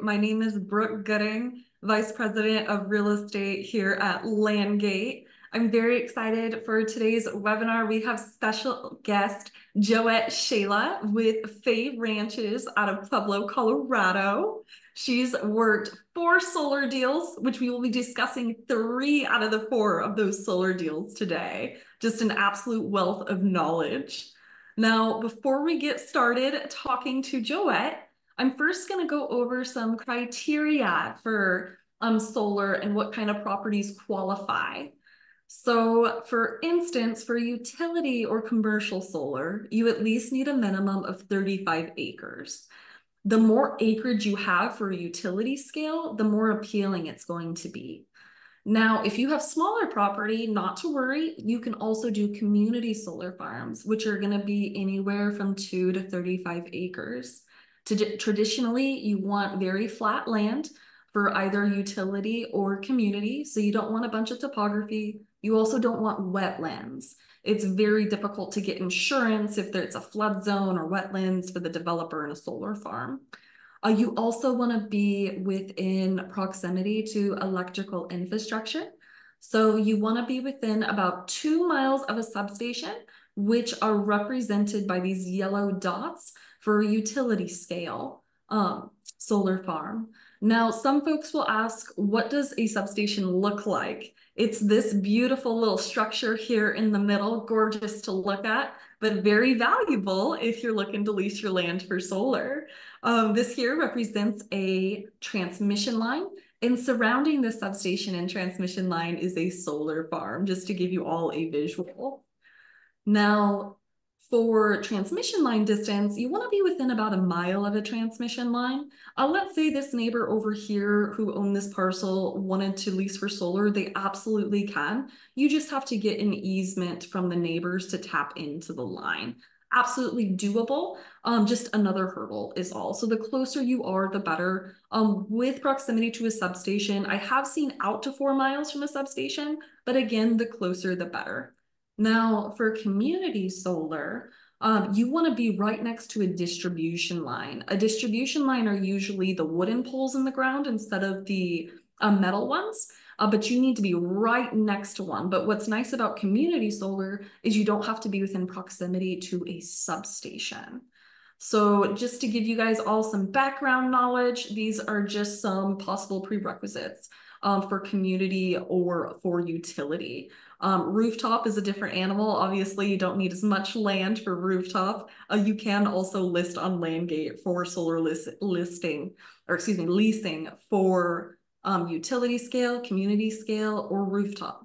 My name is Brooke Gooding, Vice President of Real Estate here at LandGate. I'm very excited for today's webinar. We have special guest Joette Schalla with Faye Ranches out of Pueblo, Colorado. She's worked 4 solar deals, which we will be discussing 3 out of the 4 of those solar deals today. Just an absolute wealth of knowledge. Now, before we get started talking to Joette, I'm first going to go over some criteria for solar and what kind of properties qualify. So for instance, for utility or commercial solar, you at least need a minimum of 35 acres. The more acreage you have for a utility scale, the more appealing it's going to be. Now, if you have smaller property, not to worry, you can also do community solar farms, which are going to be anywhere from 2 to 35 acres. Traditionally, you want very flat land for either utility or community, so you don't want a bunch of topography. You also don't want wetlands. It's very difficult to get insurance if there's a flood zone or wetlands for the developer in a solar farm. You also want to be within proximity to electrical infrastructure. So you want to be within about 2 miles of a substation, which are represented by these yellow dots for a utility scale solar farm. Now, some folks will ask, what does a substation look like? It's this beautiful little structure here in the middle, gorgeous to look at, but very valuable if you're looking to lease your land for solar. This here represents a transmission line, and surrounding the substation and transmission line is a solar farm, just to give you all a visual. Now, for transmission line distance, you want to be within about a mile of a transmission line. Let's say this neighbor over here who owned this parcel wanted to lease for solar, they absolutely can. You just have to get an easement from the neighbors to tap into the line. Absolutely doable. Just another hurdle is all. So the closer you are, the better. With proximity to a substation, I have seen out to 4 miles from a substation, but again, the closer, the better. Now, for community solar, you want to be right next to a distribution line. A distribution line are usually the wooden poles in the ground instead of the metal ones, but you need to be right next to one. But what's nice about community solar is you don't have to be within proximity to a substation. So just to give you guys all some background knowledge, these are just some possible prerequisites for community or for utility. Rooftop is a different animal. Obviously, you don't need as much land for rooftop. You can also list on LandGate for solar leasing for utility scale, community scale, or rooftop.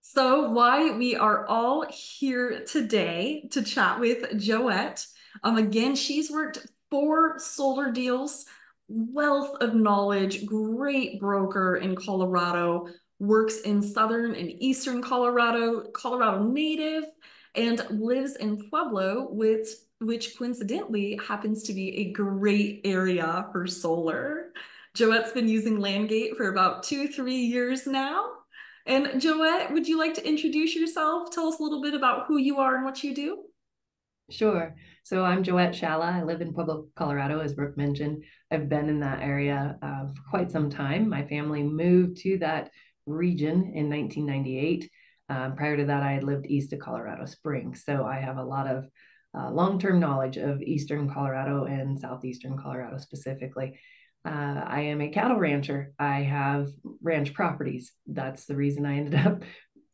So why we are all here today to chat with Joette. Again, she's worked 4 solar deals, wealth of knowledge, great broker in Colorado, works in southern and eastern Colorado, Colorado native, and lives in Pueblo, which coincidentally happens to be a great area for solar. Joette's been using LandGate for about 2-3 years now. And Joette, would you like to introduce yourself? Tell us a little bit about who you are and what you do. Sure. So I'm Joette Schalla. I live in Pueblo, Colorado, as Brooke mentioned. I've been in that area for quite some time. My family moved to that region in 1998. Prior to that, I had lived east of Colorado Springs. So I have a lot of long-term knowledge of eastern Colorado and southeastern Colorado specifically. I am a cattle rancher. I have ranch properties. That's the reason I ended up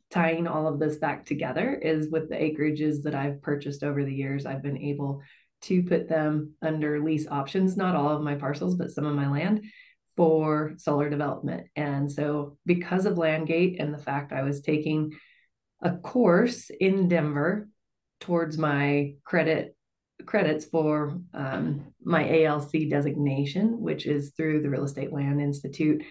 tying all of this back together, is with the acreages that I've purchased over the years. I've been able to put them under lease options, not all of my parcels, but some of my land, for solar development. And so because of LandGate and the fact I was taking a course in Denver towards my credits for my ALC designation, which is through the Real Estate Land Institute,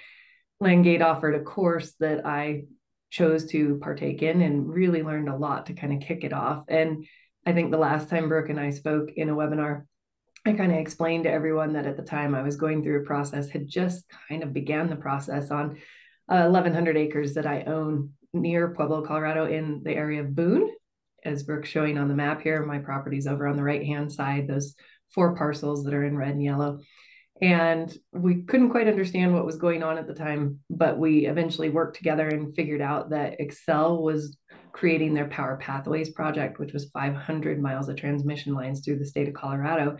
LandGate offered a course that I chose to partake in and really learned a lot to kind of kick it off. And I think the last time Brooke and I spoke in a webinar, I kind of explained to everyone that at the time I was going through a process, had just kind of began the process on 1,100 acres that I own near Pueblo, Colorado, in the area of Boone. As Brooke's showing on the map here, my property's over on the right-hand side, those 4 parcels that are in red and yellow. And we couldn't quite understand what was going on at the time, but we eventually worked together and figured out that Excel was creating their Power Pathways project, which was 500 miles of transmission lines through the state of Colorado.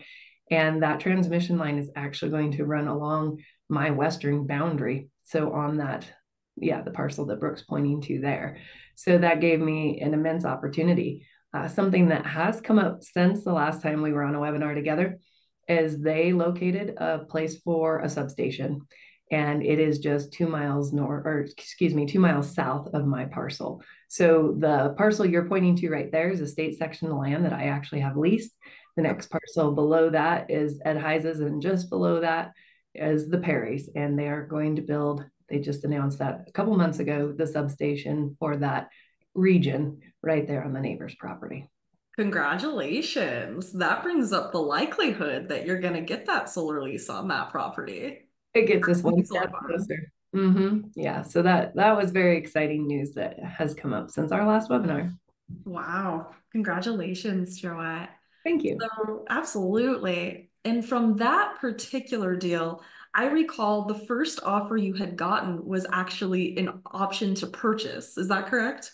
And that transmission line is actually going to run along my western boundary. So on that, yeah, the parcel that Brooke's pointing to there. So that gave me an immense opportunity. Something that has come up since the last time we were on a webinar together is they located a place for a substation, and it is just 2 miles north, or excuse me, 2 miles south of my parcel. So the parcel you're pointing to right there is a state section of land that I actually have leased. The next parcel below that is Ed Heise's, and just below that is the Perrys, and they are going to build, they just announced that a couple months ago, the substation for that region right there on the neighbor's property. Congratulations. That brings up the likelihood that you're going to get that solar lease on that property. It gets us one Solar step farm. closer. Yeah, so that was very exciting news that has come up since our last webinar. Wow. Congratulations, Joette. Thank you. So, absolutely. And from that particular deal, I recall the first offer you had gotten was actually an option to purchase. Is that correct?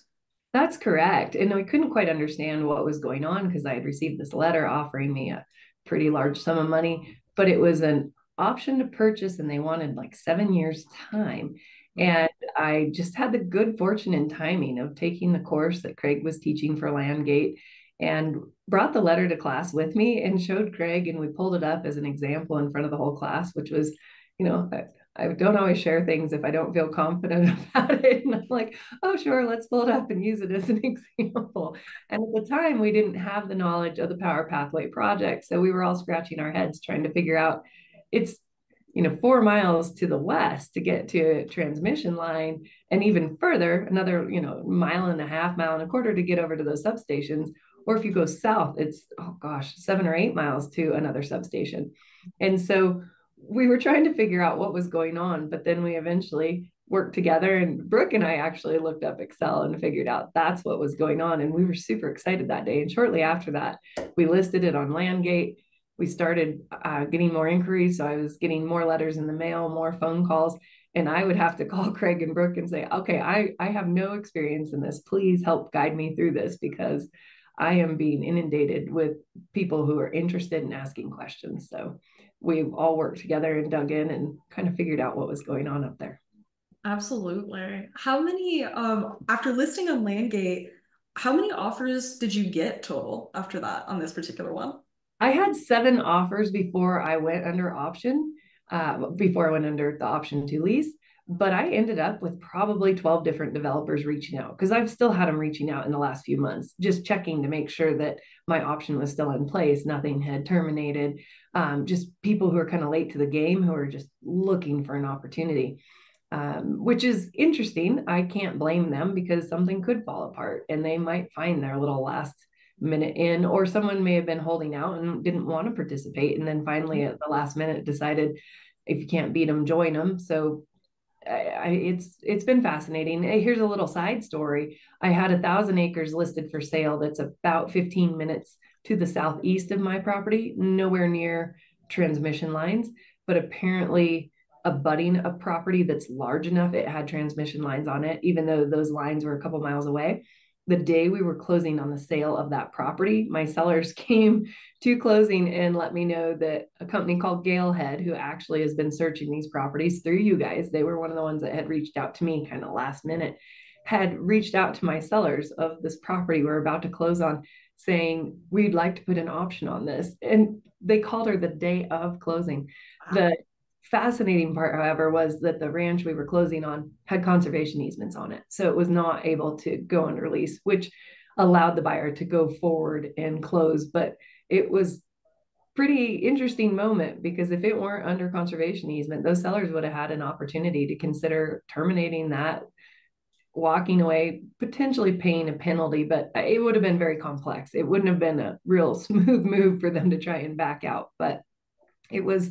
That's correct. And I couldn't quite understand what was going on because I had received this letter offering me a pretty large sum of money, but it was an option to purchase and they wanted like 7 years' time. And I just had the good fortune and timing of taking the course that Craig was teaching for LandGate and brought the letter to class with me and showed Craig, and we pulled it up as an example in front of the whole class, which was, you know, I don't always share things if I don't feel confident about it. And I'm like, oh, sure, let's pull it up and use it as an example. And at the time, we didn't have the knowledge of the Power Pathway project. So we were all scratching our heads trying to figure out it's, 4 miles to the west to get to a transmission line, and even further, another, mile and a half, mile and a quarter to get over to those substations. Or if you go south, it's, oh gosh, 7 or 8 miles to another substation. And so we were trying to figure out what was going on, but then we eventually worked together, and Brooke and I actually looked up Excel and figured out that's what was going on. And we were super excited that day. And shortly after that, we listed it on LandGate. We started getting more inquiries. So I was getting more letters in the mail, more phone calls. And I would have to call Craig and Brooke and say, okay, I have no experience in this. Please help guide me through this because I am being inundated with people who are interested in asking questions. So we all worked together and dug in and kind of figured out what was going on up there. Absolutely. How many, after listing on LandGate, how many offers did you get total after that on this particular one? I had 7 offers before I went under option, before I went under the option to lease. But I ended up with probably 12 different developers reaching out because I've still had them reaching out in the last few months, just checking to make sure that my option was still in place. Nothing had terminated. Just people who are kind of late to the game who are just looking for an opportunity, which is interesting. I can't blame them because something could fall apart and they might find their little last minute in, or someone may have been holding out and didn't want to participate. And then finally at the last minute decided if you can't beat them, join them. So it's been fascinating. Here's a little side story. I had 1,000 acres listed for sale. That's about 15 minutes to the southeast of my property, nowhere near transmission lines, but apparently abutting a property that's large enough, it had transmission lines on it, even though those lines were a couple miles away. The day we were closing on the sale of that property, my sellers came to closing and let me know that a company called Galehead, who actually has been searching these properties through you guys, they were one of the ones that had reached out to me kind of last minute, had reached out to my sellers of this property we're about to close on, saying, we'd like to put an option on this. And they called her the day of closing. The fascinating part, however, was that the ranch we were closing on had conservation easements on it. So it was not able to go under lease, which allowed the buyer to go forward and close. But it was pretty interesting moment because if it weren't under conservation easement, those sellers would have had an opportunity to consider terminating that, walking away, potentially paying a penalty, but it would have been very complex. It wouldn't have been a real smooth move for them to try and back out. But it was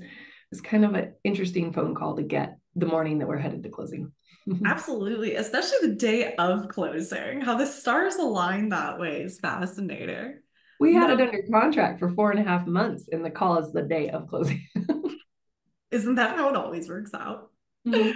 kind of an interesting phone call to get the morning that we're headed to closing. Absolutely, especially the day of closing. How the stars align that way is fascinating. We had Now, it under contract for 4.5 months, and the call is the day of closing. Isn't that how it always works out? Mhm.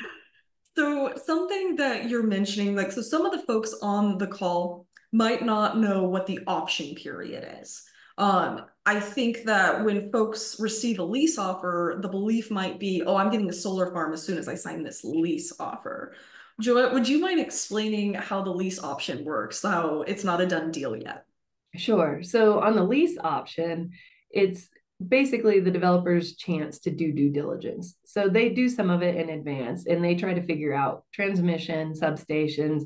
So something that you're mentioning, like, so some of the folks on the call might not know what the option period is. I think that when folks receive a lease offer, the belief might be, oh, I'm getting a solar farm as soon as I sign this lease offer. Joette, would you mind explaining how the lease option works, how it's not a done deal yet? Sure. So on the lease option, it's basically the developer's chance to do due diligence. So they do some of it in advance and they try to figure out transmission, substations,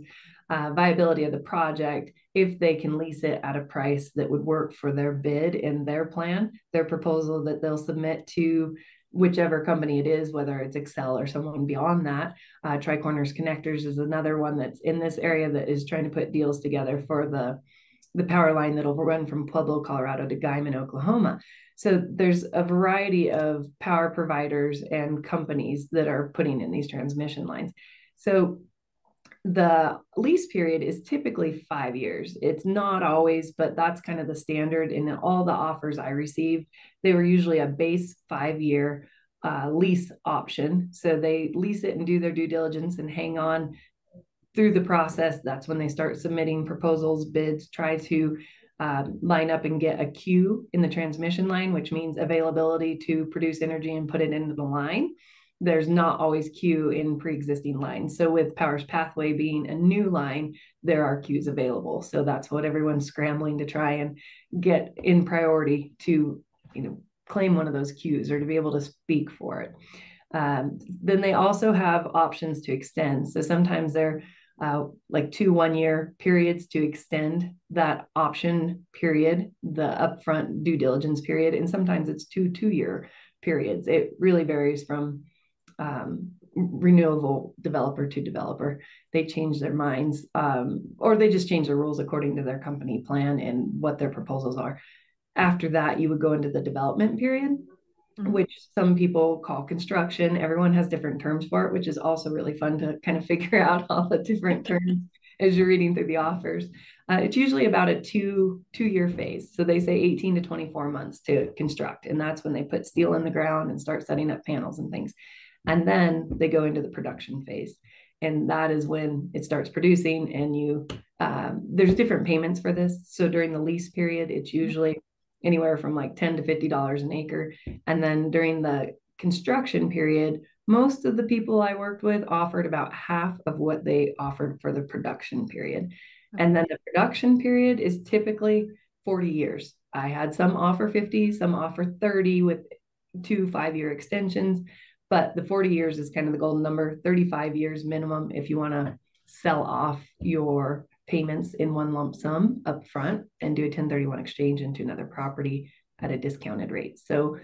viability of the project, if they can lease it at a price that would work for their bid and their plan, their proposal that they'll submit to whichever company it is, whether it's Excel or someone beyond that. Tricorners Connectors is another one that's in this area that is trying to put deals together for the power line that'll run from Pueblo, Colorado to Guyman, Oklahoma. So there's a variety of power providers and companies that are putting in these transmission lines. So the lease period is typically 5 years. It's not always, but that's kind of the standard. In all the offers I received, they were usually a base 5 year lease option. So they lease it and do their due diligence and hang on through the process. That's when they start submitting proposals, bids, try to line up and get a queue in the transmission line, which means availability to produce energy and put it into the line. There's not always queue in pre-existing lines. So with Powers Pathway being a new line, there are queues available. So that's what everyone's scrambling to try and get in priority to, claim one of those queues or to be able to speak for it. Then they also have options to extend. So sometimes they're like 2 1-year periods to extend that option period, the upfront due diligence period, and sometimes it's 2 2-year periods. It really varies from renewable developer to developer. They change their minds, or they just change the rules according to their company plan and what their proposals are. After that, you would go into the development period, which some people call construction. Everyone has different terms for it, which is also really fun to kind of figure out all the different terms as you're reading through the offers. It's usually about a two-year phase. So they say 18 to 24 months to construct. And that's when they put steel in the ground and start setting up panels and things. And then they go into the production phase. And that is when it starts producing and there's different payments for this. So during the lease period, it's usually anywhere from like $10 to $50 an acre. And then during the construction period, most of the people I worked with offered about half of what they offered for the production period. And then the production period is typically 40 years. I had some offer 50, some offer 30 with 2 5-year extensions, but the 40 years is kind of the golden number, 35 years minimum if you want to sell off your payments in one lump sum up front and do a 1031 exchange into another property at a discounted rate. So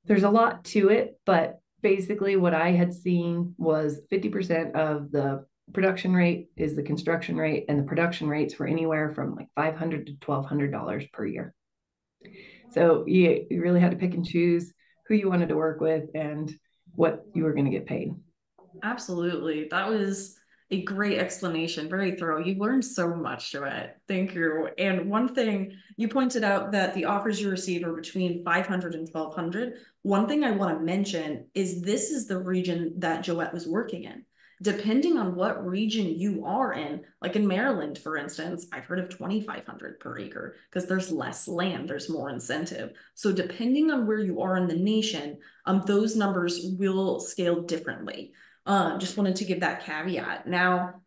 there's a lot to it, but basically what I had seen was 50% of the production rate is the construction rate, and the production rates were anywhere from like $500 to $1,200 per year. So you really had to pick and choose who you wanted to work with and what you were going to get paid. Absolutely. That was a great explanation, very thorough. You learned so much, Joette. Thank you. And one thing you pointed out that the offers you received are between 500 and 1,200. One thing I want to mention is this is the region that Joette was working in. Depending on what region you are in, like in Maryland, for instance, I've heard of 2,500 per acre because there's less land, there's more incentive. So depending on where you are in the nation, those numbers will scale differently. Just wanted to give that caveat. Now,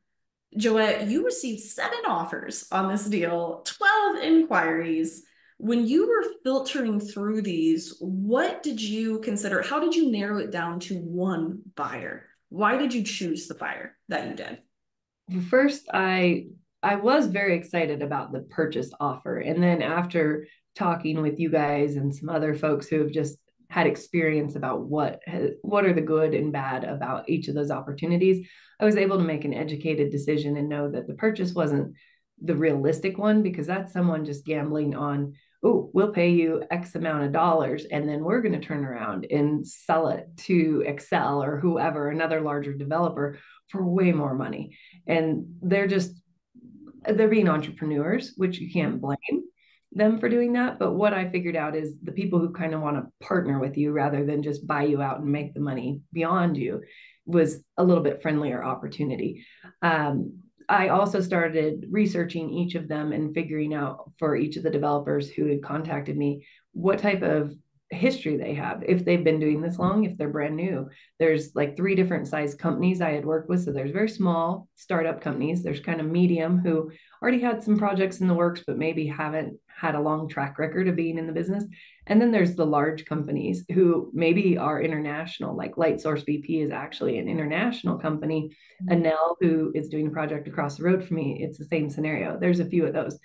Joette, you received 7 offers on this deal, 12 inquiries. When you were filtering through these, what did you consider? How did you narrow it down to one buyer? Why did you choose the buyer that you did? First, I was very excited about the purchase offer. And then after talking with you guys and some other folks who have just had experience about what are the good and bad about each of those opportunities, I was able to make an educated decision and know that the purchase wasn't the realistic one, because that's someone just gambling on, oh, we'll pay you X amount of dollars and then we're going to turn around and sell it to Excel or whoever, another larger developer, for way more money. And they're being entrepreneurs, which you can't blame. them for doing that. But what I figured out is the people who kind of want to partner with you rather than just buy you out and make the money beyond you was a little bit friendlier opportunity. I also started researching each of them and figuring out for each of the developers who had contacted me what type of history they have, if they've been doing this long, if they're brand new. There's like 3 different size companies I had worked with. So there's very small startup companies, there's kind of medium who already had some projects in the works but maybe haven't had a long track record of being in the business, and then there's the large companies who maybe are international, like Light Source BP is actually an international company. Anel, who is doing a project across the road from me, it's the same scenario. There's a few of those.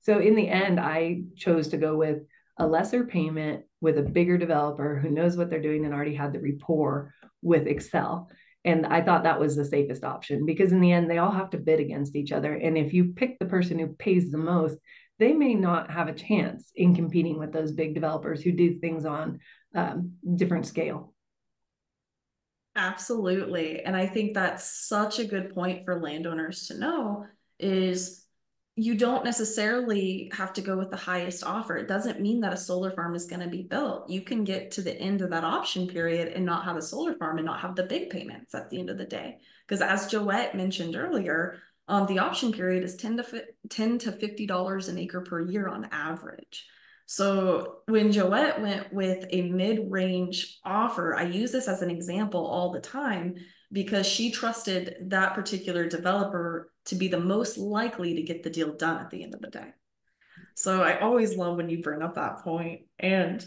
So in the end, I chose to go with a lesser payment with a bigger developer who knows what they're doing and already had the rapport with Excel. And I thought that was the safest option because in the end, they all have to bid against each other. And if you pick the person who pays the most, they may not have a chance in competing with those big developers who do things on different scale. Absolutely. And I think that's such a good point for landowners to know is you don't necessarily have to go with the highest offer. It doesn't mean that a solar farm is going to be built. You can get to the end of that option period and not have a solar farm and not have the big payments at the end of the day. Because as Joette mentioned earlier, the option period is $10 to $50 an acre per year on average. So when Joette went with a mid-range offer, I use this as an example all the time because she trusted that particular developer to be the most likely to get the deal done at the end of the day. So I always love when you bring up that point. And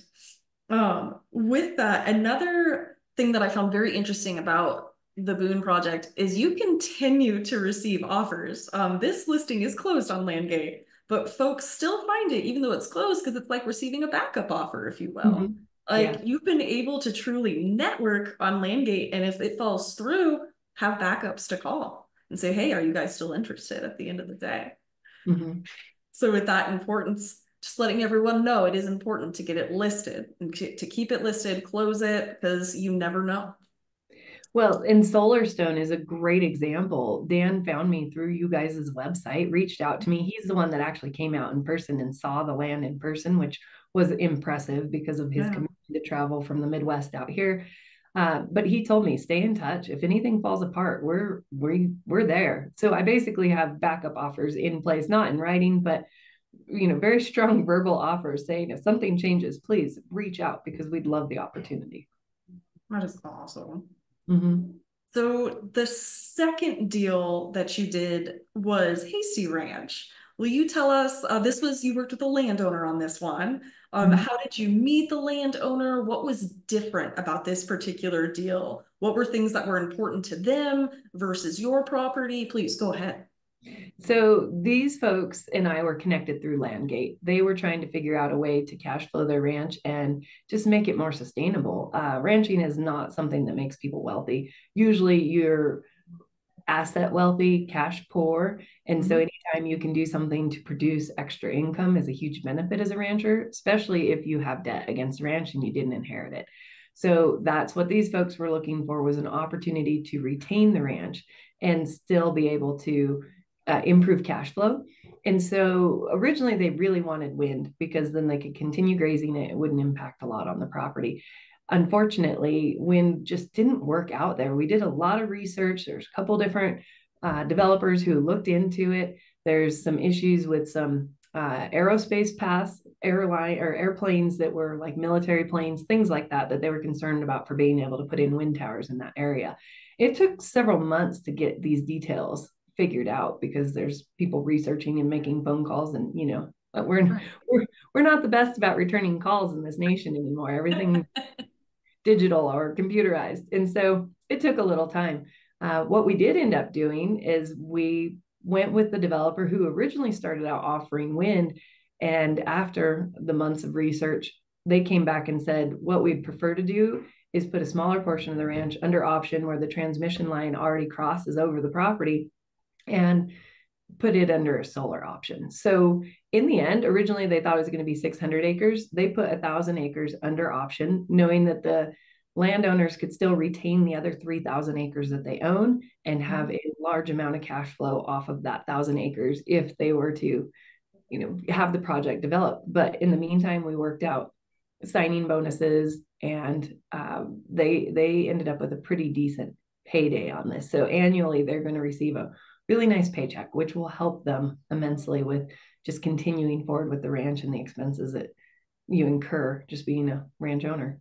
with that, another thing that I found very interesting about the Boone project is you continue to receive offers. This listing is closed on LandGate, but folks still find it even though it's closed because it's like receiving a backup offer, if you will. Mm-hmm. Like Yeah. you've been able to truly network on LandGate, and if it falls through, have backups to call and say, "Hey, are you guys still interested?" At the end of the day. Mm-hmm. So with that importance, just letting everyone know it is important to get it listed and to keep it listed, close it because you never know. Well, and Solarstone is a great example. Dan found me through you guys' website, reached out to me. He's the one that actually came out in person and saw the land in person, which was impressive because of his Yeah. commitment to travel from the Midwest out here. But he told me, stay in touch. If anything falls apart, we're there. So I basically have backup offers in place, not in writing, but very strong verbal offers saying if something changes, please reach out because we'd love the opportunity. That is awesome. Mm-hmm. So the second deal that you did was Hasty Ranch. Will you tell us, this was, you worked with a landowner on this one. Mm-hmm. How did you meet the landowner? What was different about this particular deal? What were things that were important to them versus your property? Please go ahead. So these folks and I were connected through LandGate. They were trying to figure out a way to cash flow their ranch and just make it more sustainable. Ranching is not something that makes people wealthy. Usually you're asset wealthy, cash poor. And so Mhm. anytime you can do something to produce extra income is a huge benefit as a rancher, especially if you have debt against the ranch and you didn't inherit it. So that's what these folks were looking for, was an opportunity to retain the ranch and still be able to improve cash flow. And so originally they really wanted wind because then they could continue grazing it. It wouldn't impact a lot on the property. Unfortunately, wind just didn't work out there. We did a lot of research. There's a couple different developers who looked into it. There's some issues with some aerospace paths, airline or airplanes that were like military planes, things like that, that they were concerned about for being able to put in wind towers in that area. It took several months to get these details figured out because there's people researching and making phone calls, and we're Right. we're not the best about returning calls in this nation anymore. Everything digital or computerized. And so it took a little time. What we did end up doing is we went with the developer who originally started out offering wind. And after the months of research, they came back and said, what we'd prefer to do is put a smaller portion of the ranch under option where the transmission line already crosses over the property and put it under a solar option. So in the end, originally they thought it was going to be 600 acres. They put 1,000 acres under option, knowing that the landowners could still retain the other 3,000 acres that they own and have Mhm. a large amount of cash flow off of that 1,000 acres if they were to have the project developed. But in the meantime, we worked out signing bonuses, and they ended up with a pretty decent payday on this. So annually, they're going to receive a really nice paycheck, which will help them immensely with just continuing forward with the ranch and the expenses that you incur just being a ranch owner.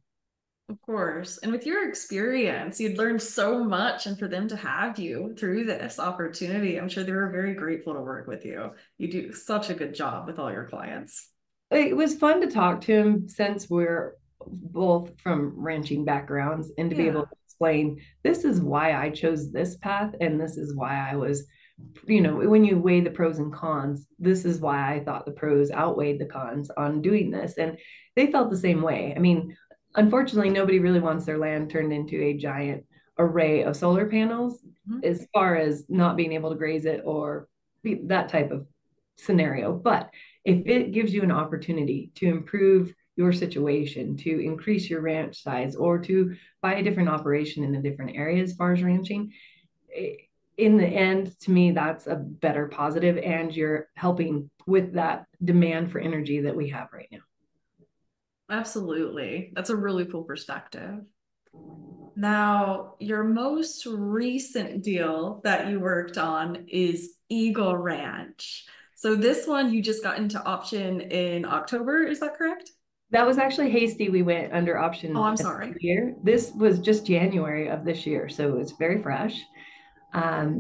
Of course. And with your experience, you'd learned so much, and for them to have you through this opportunity, I'm sure they were very grateful to work with you. You do such a good job with all your clients. It was fun to talk to him since we're both from ranching backgrounds, and to be able Yeah, to explain this is why I chose this path and this is why I was, when you weigh the pros and cons, this is why I thought the pros outweighed the cons on doing this. And they felt the same way. I mean, unfortunately, nobody really wants their land turned into a giant array of solar panels mhm, as far as not being able to graze it or that type of scenario. But if it gives you an opportunity to improve your situation, to increase your ranch size, or to buy a different operation in a different area as far as ranching, in the end, to me, that's a better positive, and you're helping with that demand for energy that we have right now. absolutely. That's a really cool perspective. Now, your most recent deal that you worked on is Eagle Ranch. So this one you just got into option in October, is that correct? That was actually hasty. We went under Oh, option I'm a sorry. year. This was just January of this year, so it's very fresh.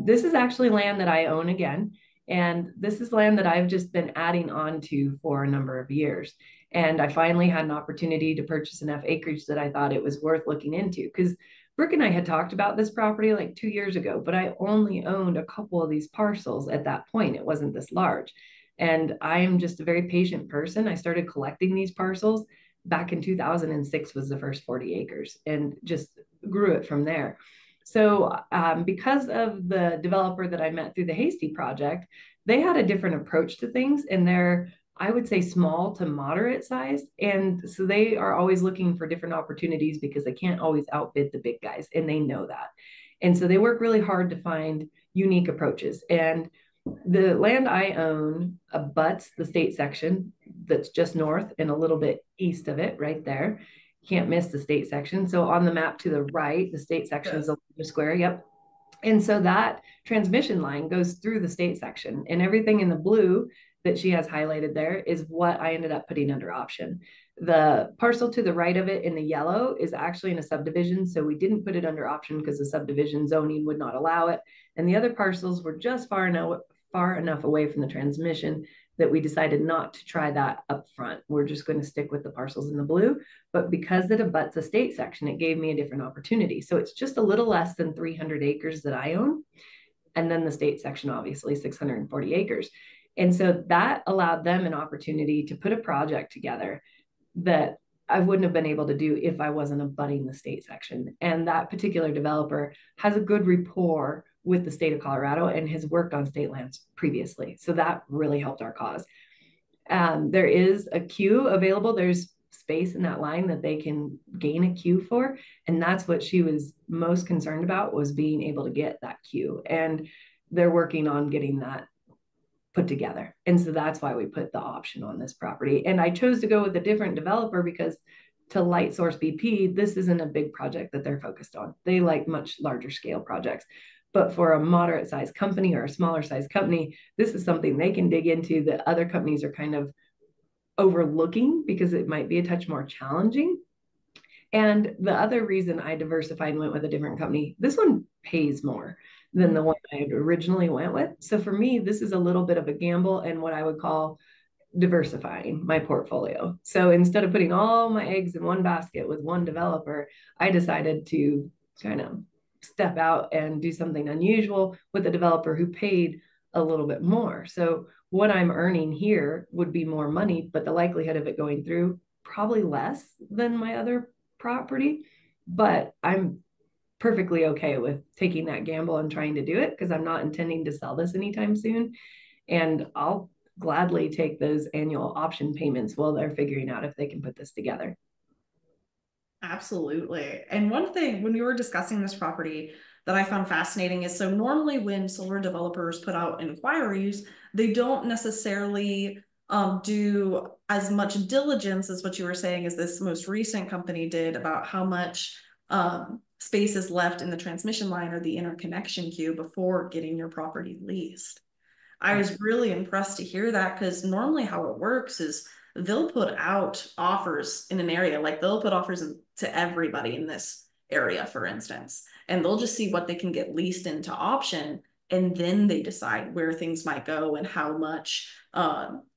This is actually land that I own again. And this is land that I've just been adding on to for a number of years. And I finally had an opportunity to purchase enough acreage that I thought it was worth looking into. Because Brooke and I had talked about this property like 2 years ago, but I only owned a couple of these parcels at that point. It wasn't this large. And I am just a very patient person. I started collecting these parcels back in 2006 was the first 40 acres, and just grew it from there. So, because of the developer that I met through the Hasty project, they had a different approach to things, and they're, I would say, small to moderate size. And so they are always looking for different opportunities because they can't always outbid the big guys, and they know that. And so they work really hard to find unique approaches. And the land I own abuts the state section that's just north and a little bit east of it, right there. Can't miss the state section. So on the map to the right, the state section is Yes. a square. Yep. And so that transmission line goes through the state section, and everything in the blue that she has highlighted there is what I ended up putting under option. The parcel to the right of it in the yellow is actually in a subdivision. So we didn't put it under option because the subdivision zoning would not allow it. And the other parcels were just far enough away from the transmission that we decided not to try that up front. We're just going to stick with the parcels in the blue. But because it abuts a state section, it gave me a different opportunity. So it's just a little less than 300 acres that I own. And then the state section, obviously 640 acres. And so that allowed them an opportunity to put a project together that I wouldn't have been able to do if I wasn't abutting the state section. And that particular developer has a good rapport with the state of Colorado and has worked on state lands previously. So that really helped our cause. There is a queue available. There's space in that line that they can gain a queue for. And that's what she was most concerned about, was being able to get that queue. And they're working on getting that put together. And so that's why we put the option on this property. And I chose to go with a different developer because to Light Source BP, this isn't a big project that they're focused on. They like much larger scale projects. But for a moderate sized company or a smaller sized company, this is something they can dig into that other companies are kind of overlooking because it might be a touch more challenging. And the other reason I diversified and went with a different company, this one pays more than the one I originally went with. So for me, this is a little bit of a gamble and what I would call diversifying my portfolio. So instead of putting all my eggs in one basket with one developer, I decided to kind of step out and do something unusual with a developer who paid a little bit more. So what I'm earning here would be more money, but the likelihood of it going through probably less than my other property. But I'm perfectly okay with taking that gamble and trying to do it because I'm not intending to sell this anytime soon. And I'll gladly take those annual option payments while they're figuring out if they can put this together. Absolutely. And one thing when we were discussing this property that I found fascinating is, so normally when solar developers put out inquiries, they don't necessarily do as much diligence as what you were saying as this most recent company did about how much space is left in the transmission line or the interconnection queue before getting your property leased. I was really impressed to hear that because normally how it works is they'll put out offers in an area, like they'll put offers to everybody in this area, for instance, and they'll just see what they can get leased into option. And then they decide where things might go and how much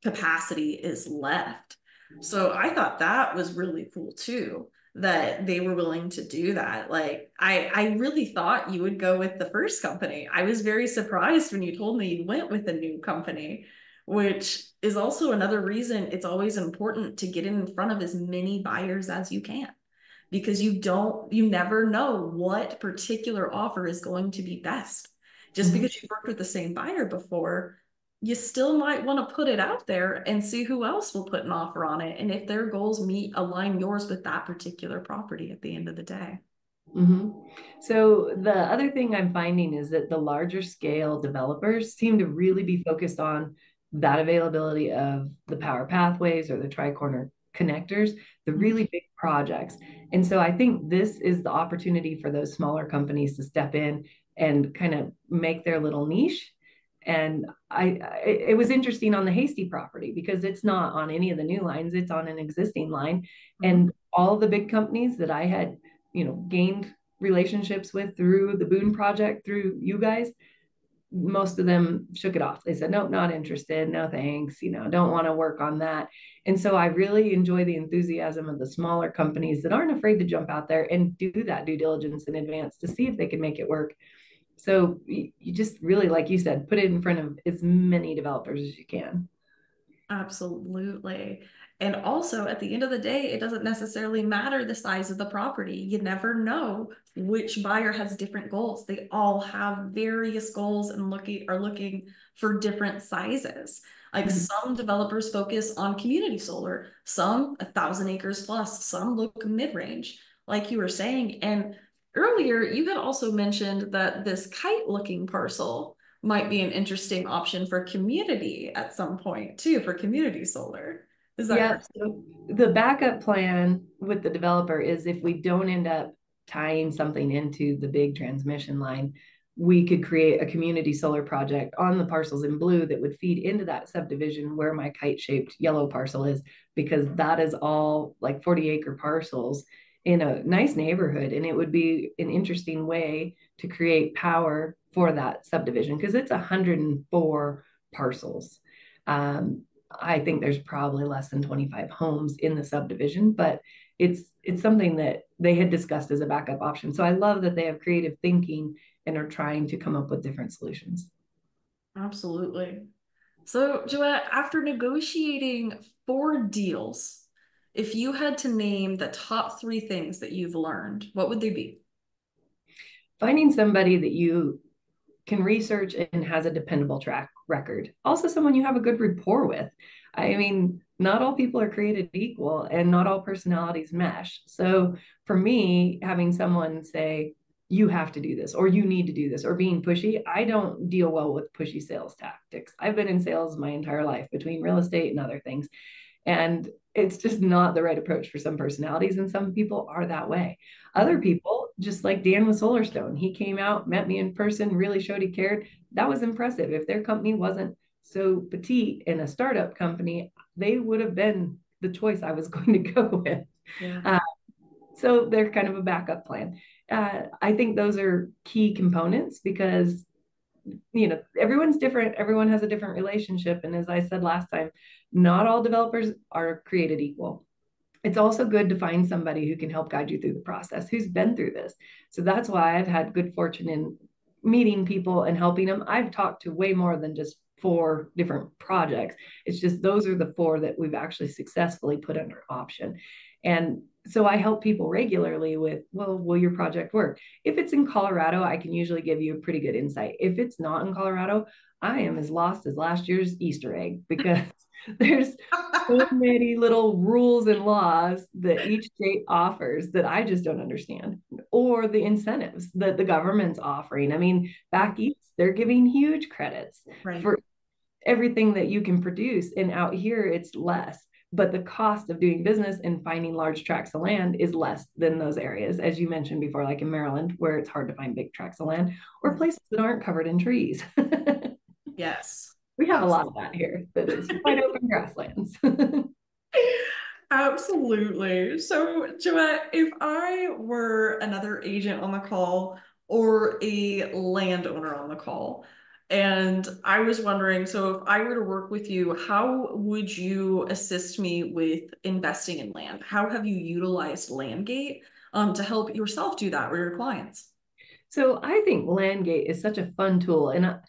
capacity is left. So I thought that was really cool too, that they were willing to do that. Like I really thought you would go with the first company. I was very surprised when you told me you went with a new company, which is also another reason it's always important to get in front of as many buyers as you can, because you never know what particular offer is going to be best. Just Mhm. because you've worked with the same buyer before, you still might want to put it out there and see who else will put an offer on it. And if their goals align yours with that particular property at the end of the day. Mm-hmm. So the other thing I'm finding is that the larger scale developers seem to really be focused on that availability of the power pathways or the tri-corner connectors, the really big projects. And so I think this is the opportunity for those smaller companies to step in and kind of make their little niche. And it was interesting on the Hasty property because it's not on any of the new lines, it's on an existing line. Mhm. And all the big companies that I had gained relationships with through the Boone project, through you guys, most of them shook it off. They said, nope, not interested. No, thanks. Don't want to work on that. And so I really enjoy the enthusiasm of the smaller companies that aren't afraid to jump out there and do that due diligence in advance to see if they can make it work. So you just really, like you said, put it in front of as many developers as you can. Absolutely. And also, at the end of the day, it doesn't necessarily matter the size of the property. You never know which buyer has different goals. They all have various goals and are looking for different sizes. Like Mhm. some developers focus on community solar, some 1,000 acres plus, some look mid-range, like you were saying. And earlier, you had also mentioned that this kite looking parcel might be an interesting option for community at some point too, for community solar. Is that Yeah, correct? so the backup plan with the developer is if we don't end up tying something into the big transmission line, we could create a community solar project on the parcels in blue that would feed into that subdivision where my kite-shaped yellow parcel is, because that is all like 40-acre parcels in a nice neighborhood. And it would be an interesting way to create power for that subdivision because it's 104 parcels. Um, I think there's probably less than 25 homes in the subdivision, but it's something that they had discussed as a backup option. So I love that they have creative thinking and are trying to come up with different solutions. Absolutely. So, Joette, after negotiating 4 deals, if you had to name the top 3 things that you've learned, what would they be? Finding somebody that you can research and has a dependable track record. Also, someone you have a good rapport with. I mean, not all people are created equal and not all personalities mesh. So, for me, having someone say, you have to do this, or you need to do this, or being pushy, I don't deal well with pushy sales tactics. I've been in sales my entire life between real estate and other things. And it's just not the right approach for some personalities, and some people are that way. Other people, just like Dan with Solarstone, he came out, met me in person, really showed he cared. That was impressive. If their company wasn't so petite and a startup company, they would have been the choice I was going to go with. Yeah. Uh, so they're kind of a backup plan. I think those are key components because everyone's different, everyone has a different relationship, and as I said last time, not all developers are created equal. It's also good to find somebody who can help guide you through the process, who's been through this. So that's why I've had good fortune in meeting people and helping them. I've talked to way more than just 4 different projects. It's just those are the 4 that we've actually successfully put under option. And so I help people regularly with, well, will your project work? If it's in Colorado, I can usually give you a pretty good insight. If it's not in Colorado, I am as lost as last year's Easter egg because there's so many little rules and laws that each state offers that I just don't understand, or the incentives that the government's offering. I mean, back east, they're giving huge credits Right. for, everything that you can produce. And out here, it's less. But the cost of doing business and finding large tracts of land is less than those areas, as you mentioned before, like in Maryland, where it's hard to find big tracts of land or places that aren't covered in trees. Yes, We have a lot of that absolutely. here that is wide open grasslands. Absolutely. So, Joette, if I were another agent on the call or a landowner on the call, and I was wondering, so if I were to work with you, how would you assist me with investing in land? How have you utilized LandGate to help yourself do that or your clients? So I think LandGate is such a fun tool. And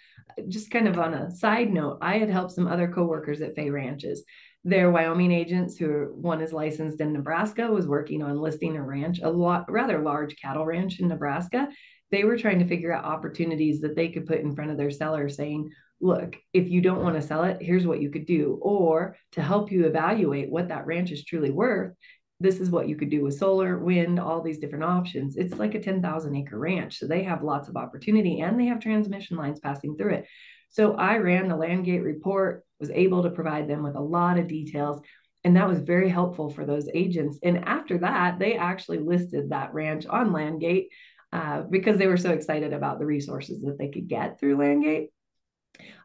just kind of on a side note, I had helped some other coworkers at Fay Ranches. They're Wyoming agents who one is licensed in Nebraska, was working on listing a ranch, rather large cattle ranch in Nebraska. They were trying to figure out opportunities that they could put in front of their seller saying, look, if you don't want to sell it, here's what you could do. Or to help you evaluate what that ranch is truly worth, this is what you could do with solar, wind, all these different options. It's like a 10,000 acre ranch. So they have lots of opportunity and they have transmission lines passing through it. So I ran the LandGate report, was able to provide them with a lot of details. And that was very helpful for those agents. And after that, they actually listed that ranch on LandGate because they were so excited about the resources that they could get through LandGate.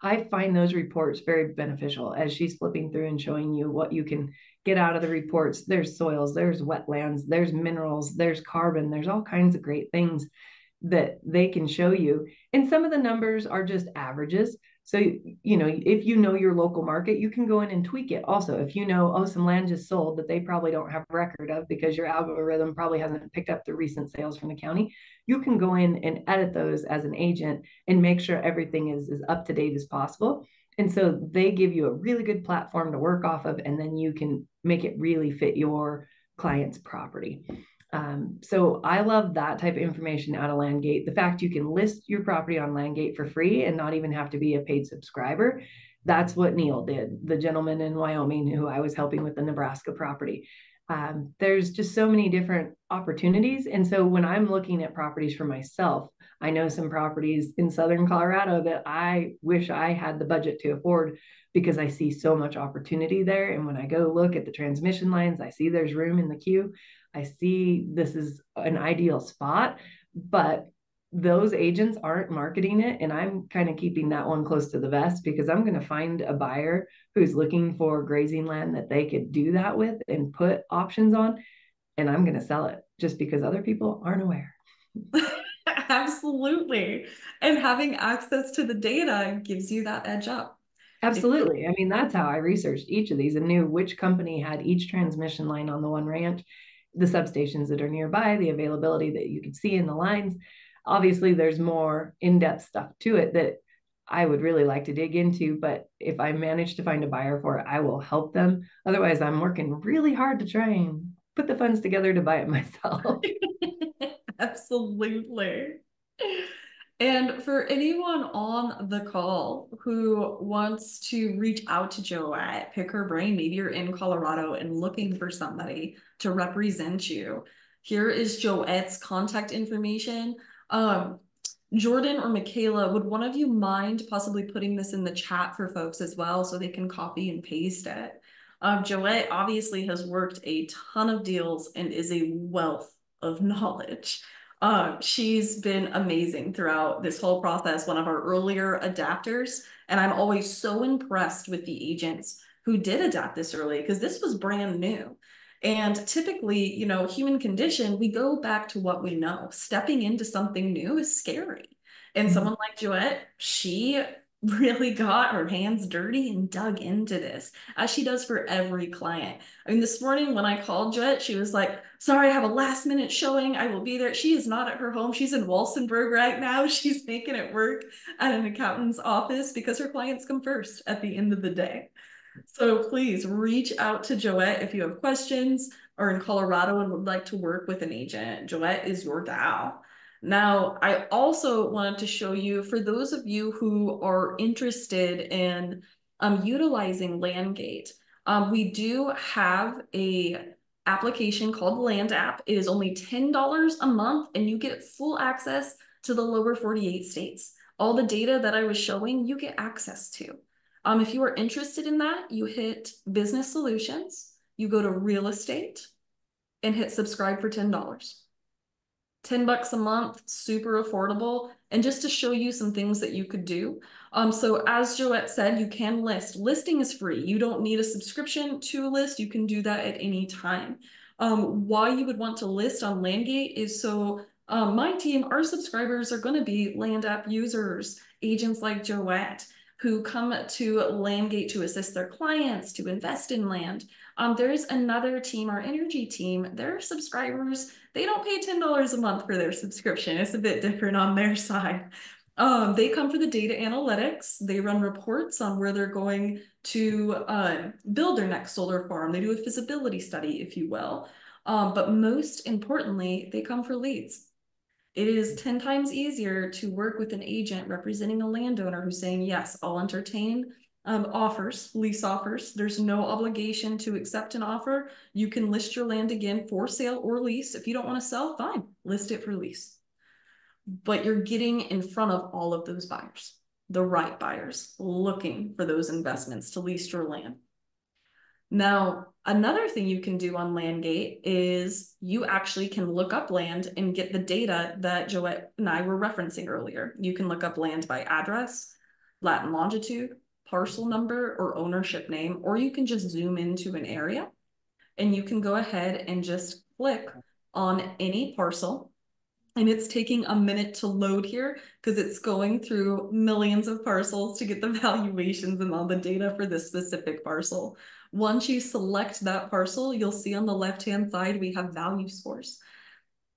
I find those reports very beneficial as she's flipping through and showing you what you can get out of the reports. There's soils, there's wetlands, there's minerals, there's carbon, there's all kinds of great things that they can show you. And some of the numbers are just averages. So, you know, if you know your local market, you can go in and tweak it. Also, if you know, oh, some land just sold that they probably don't have record of because your algorithm probably hasn't picked up the recent sales from the county, you can go in and edit those as an agent and make sure everything is as up to date as possible. And so they give you a really good platform to work off of, and then you can make it really fit your client's property. So I love that type of information out of LandGate. The fact you can list your property on LandGate for free and not even have to be a paid subscriber. That's what Neil did, the gentleman in Wyoming who I was helping with the Nebraska property. There's just so many different opportunities. And so when I'm looking at properties for myself, I know some properties in Southern Colorado that I wish I had the budget to afford because I see so much opportunity there. And when I go look at the transmission lines, I see there's room in the queue. I see this is an ideal spot, but those agents aren't marketing it. And I'm kind of keeping that one close to the vest because I'm going to find a buyer who's looking for grazing land that they could do that with and put options on. And I'm going to sell it just because other people aren't aware. Absolutely. And having access to the data gives you that edge up. If Absolutely. I mean, that's how I researched each of these and knew which company had each transmission line on the one ranch, the substations that are nearby, the availability that you could see in the lines. Obviously, there's more in-depth stuff to it that I would really like to dig into, but if I manage to find a buyer for it, I will help them. Otherwise, I'm working really hard to try and put the funds together to buy it myself. Absolutely. And for anyone on the call who wants to reach out to Joette, pick her brain, maybe you're in Colorado and looking for somebody to represent you, here is Joette's contact information. Jordan or Michaela, would one of you mind possibly putting this in the chat for folks as well so they can copy and paste it? Joette obviously has worked a ton of deals and is a wealth of knowledge. She's been amazing throughout this whole process, one of our earlier adapters. And I'm always so impressed with the agents who did adapt this early because this was brand new. And typically, you know, human condition, we go back to what we know. Stepping into something new is scary. And someone like Joette, she really got her hands dirty and dug into this, as she does for every client. I mean, this morning when I called Joette, she was like, sorry, I have a last minute showing. I will be there. She is not at her home. She's in Walsenburg right now. She's making it work at an accountant's office because her clients come first at the end of the day. So please reach out to Joette if you have questions or in Colorado and would like to work with an agent. Joette is your gal. Now, I also wanted to show you, for those of you who are interested in utilizing LandGate, we do have a application called Land App. It is only $10 a month and you get full access to the lower 48 states. All the data that I was showing, you get access to. If you are interested in that, you hit business solutions, you go to real estate and hit subscribe for $10. $10 a month, super affordable. And just to show you some things that you could do. So as Joette said, you can list. Listing is free. You don't need a subscription to list. You can do that at any time. Why you would want to list on LandGate is so my team, our subscribers are going to be land app users, agents like Joette, who come to LandGate to assist their clients to invest in land. There's another team, our energy team, their subscribers, they don't pay $10 a month for their subscription. It's a bit different on their side. They come for the data analytics. They run reports on where they're going to build their next solar farm. They do a feasibility study, if you will. But most importantly, they come for leads. It is 10 times easier to work with an agent representing a landowner who's saying, yes, I'll entertain offers, lease offers. There's no obligation to accept an offer. You can list your land again for sale or lease. If you don't want to sell, fine, list it for lease. But you're getting in front of all of those buyers, the right buyers looking for those investments to lease your land. Now, another thing you can do on LandGate is you actually can look up land and get the data that Joette and I were referencing earlier. You can look up land by address, lat and longitude, parcel number, or ownership name, or you can just zoom into an area and you can go ahead and just click on any parcel. And it's taking a minute to load here because it's going through millions of parcels to get the valuations and all the data for this specific parcel. Once you select that parcel, you'll see on the left-hand side, we have value scores.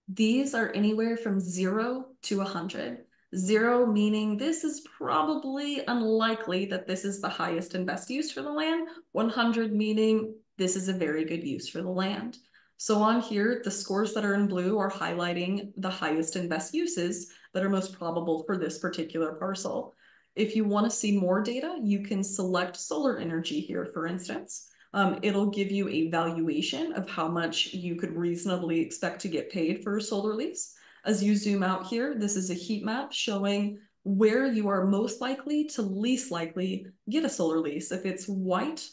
These are anywhere from 0 to 100. 0 meaning this is probably unlikely that this is the highest and best use for the land. 100 meaning this is a very good use for the land. So on here, the scores that are in blue are highlighting the highest and best uses that are most probable for this particular parcel. If you want to see more data, you can select solar energy here, for instance. It'll give you a valuation of how much you could reasonably expect to get paid for a solar lease. As you zoom out here, this is a heat map showing where you are most likely to least likely get a solar lease. If it's white,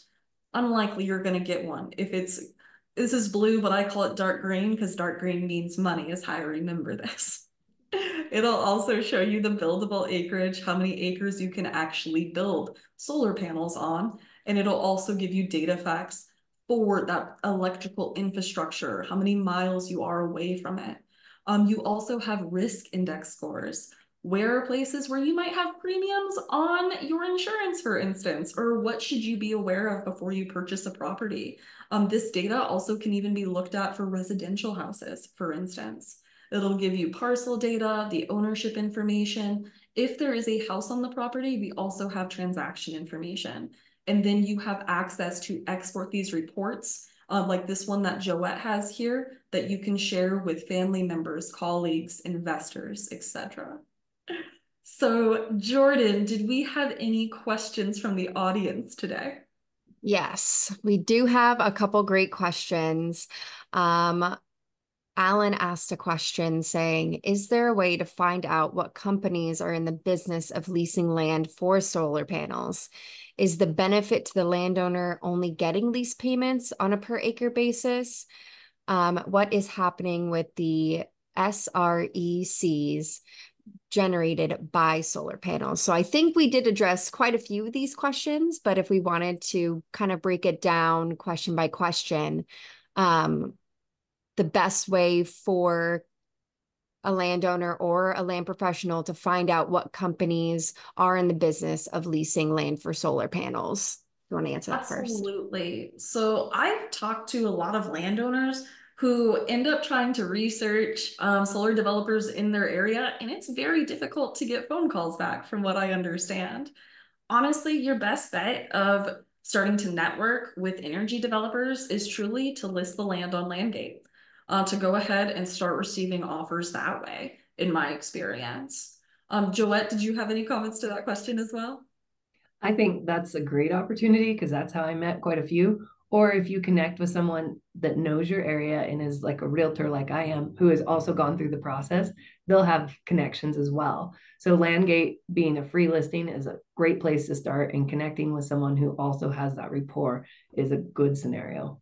unlikely you're going to get one. This is blue, but I call it dark green because dark green means money is how I remember this. It'll also show you the buildable acreage, how many acres you can actually build solar panels on. And it'll also give you data facts for that electrical infrastructure, how many miles you are away from it. You also have risk index scores. Where are places where you might have premiums on your insurance, for instance, or what should you be aware of before you purchase a property? This data also can even be looked at for residential houses, for instance. It'll give you parcel data, the ownership information. If there is a house on the property, we also have transaction information. And then you have access to export these reports, like this one that Joette has here, that you can share with family members, colleagues, investors, etc. So, Jordan, did we have any questions from the audience today? Yes, we do have a couple great questions. Alan asked a question saying, is there a way to find out what companies are in the business of leasing land for solar panels? Is the benefit to the landowner only getting lease payments on a per acre basis? What is happening with the SRECs generated by solar panels? So I think we did address quite a few of these questions, but if we wanted to kind of break it down question by question, the best way for a landowner or a land professional to find out what companies are in the business of leasing land for solar panels. You want to answer that first? Absolutely. So I've talked to a lot of landowners who end up trying to research solar developers in their area, and it's very difficult to get phone calls back from what I understand. Honestly, your best bet of starting to network with energy developers is truly to list the land on LandGate, to go ahead and start receiving offers that way, in my experience. Joette, did you have any comments to that question as well? I think that's a great opportunity because that's how I met quite a few. Or if you connect with someone that knows your area and is like a realtor like I am, who has also gone through the process, they'll have connections as well. So LandGate being a free listing is a great place to start, and connecting with someone who also has that rapport is a good scenario.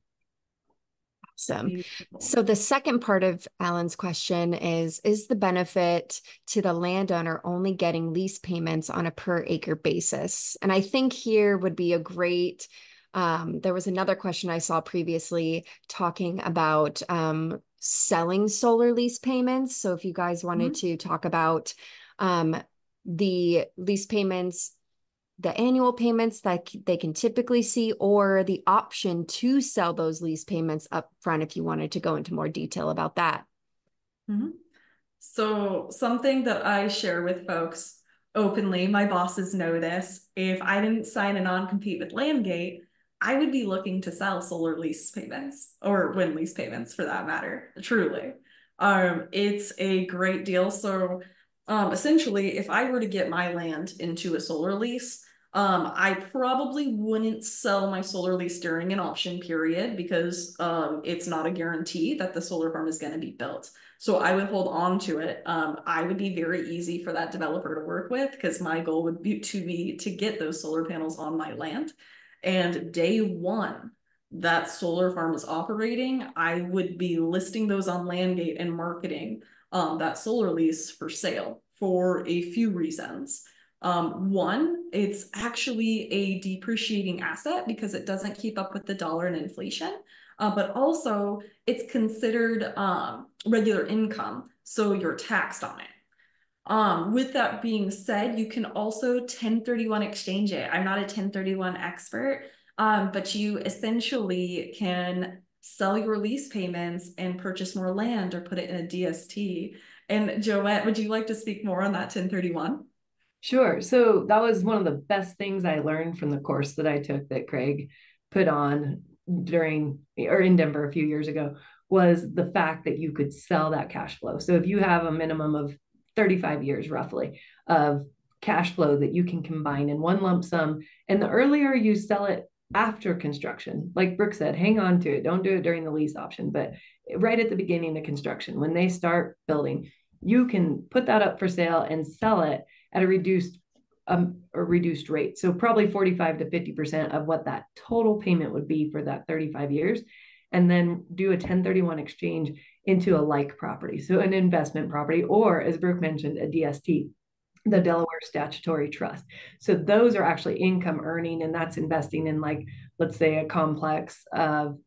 Awesome. Beautiful. So the second part of Alan's question is the benefit to the landowner only getting lease payments on a per acre basis? And I think here would be a great, there was another question I saw previously talking about selling solar lease payments. So if you guys wanted to talk about the lease payments, the annual payments that they can typically see, or the option to sell those lease payments up front if you wanted to go into more detail about that. Mm-hmm. So something that I share with folks openly, my bosses know this. If I didn't sign a non-compete with LandGate, I would be looking to sell solar lease payments or wind lease payments for that matter, truly. It's a great deal. So essentially, if I were to get my land into a solar lease, I probably wouldn't sell my solar lease during an option period because it's not a guarantee that the solar farm is going to be built. So I would hold on to it. I would be very easy for that developer to work with because my goal would be to get those solar panels on my land. And day one that solar farm is operating, I would be listing those on LandGate and marketing that solar lease for sale for a few reasons. One, it's actually a depreciating asset because it doesn't keep up with the dollar and inflation. But also it's considered regular income, so you're taxed on it. With that being said, you can also 1031 exchange it. I'm not a 1031 expert, but you essentially can sell your lease payments and purchase more land or put it in a DST. And Joette, would you like to speak more on that 1031? Sure. So that was one of the best things I learned from the course that I took that Craig put on during or in Denver a few years ago, was the fact that you could sell that cash flow. So if you have a minimum of 35 years roughly of cash flow that you can combine in one lump sum, and the earlier you sell it after construction, like Brooke said, hang on to it. Don't do it during the lease option, but right at the beginning of construction, when they start building, you can put that up for sale and sell it at a reduced rate. So probably 45 to 50% of what that total payment would be for that 35 years. And then do a 1031 exchange into a like property. So an investment property, or as Brooke mentioned, a DST, the Delaware Statutory Trust. So those are actually income earning, and that's investing in, like, let's say a complex of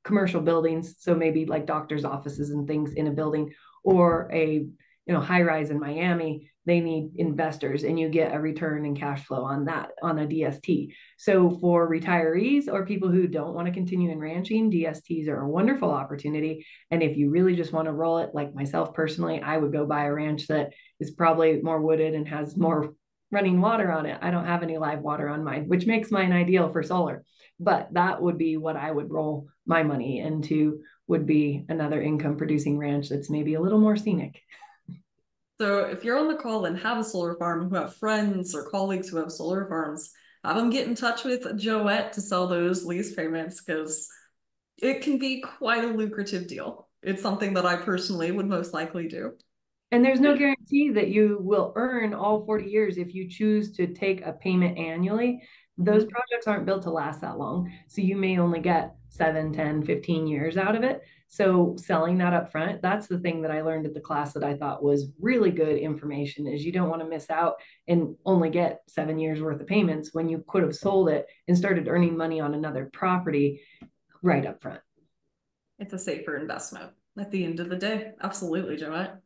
commercial buildings. So maybe like doctor's offices and things in a building, or a high rise in Miami. They need investors, and you get a return in cash flow on that on a DST. So for retirees or people who don't want to continue in ranching, DSTs are a wonderful opportunity. And if you really just want to roll it, like myself personally, I would go buy a ranch that is probably more wooded and has more running water on it. I don't have any live water on mine, which makes mine ideal for solar. But that would be what I would roll my money into, would be another income producing ranch that's maybe a little more scenic. So if you're on the call and have a solar farm, who have friends or colleagues who have solar farms, have them get in touch with Joette to sell those lease payments because it can be quite a lucrative deal. It's something that I personally would most likely do. And there's no guarantee that you will earn all 40 years if you choose to take a payment annually. Those projects aren't built to last that long. So you may only get 7, 10, 15 years out of it. So selling that up front, that's the thing that I learned at the class that I thought was really good information, is you don't want to miss out and only get 7 years worth of payments when you could have sold it and started earning money on another property right up front. It's a safer investment at the end of the day. Absolutely, Joette.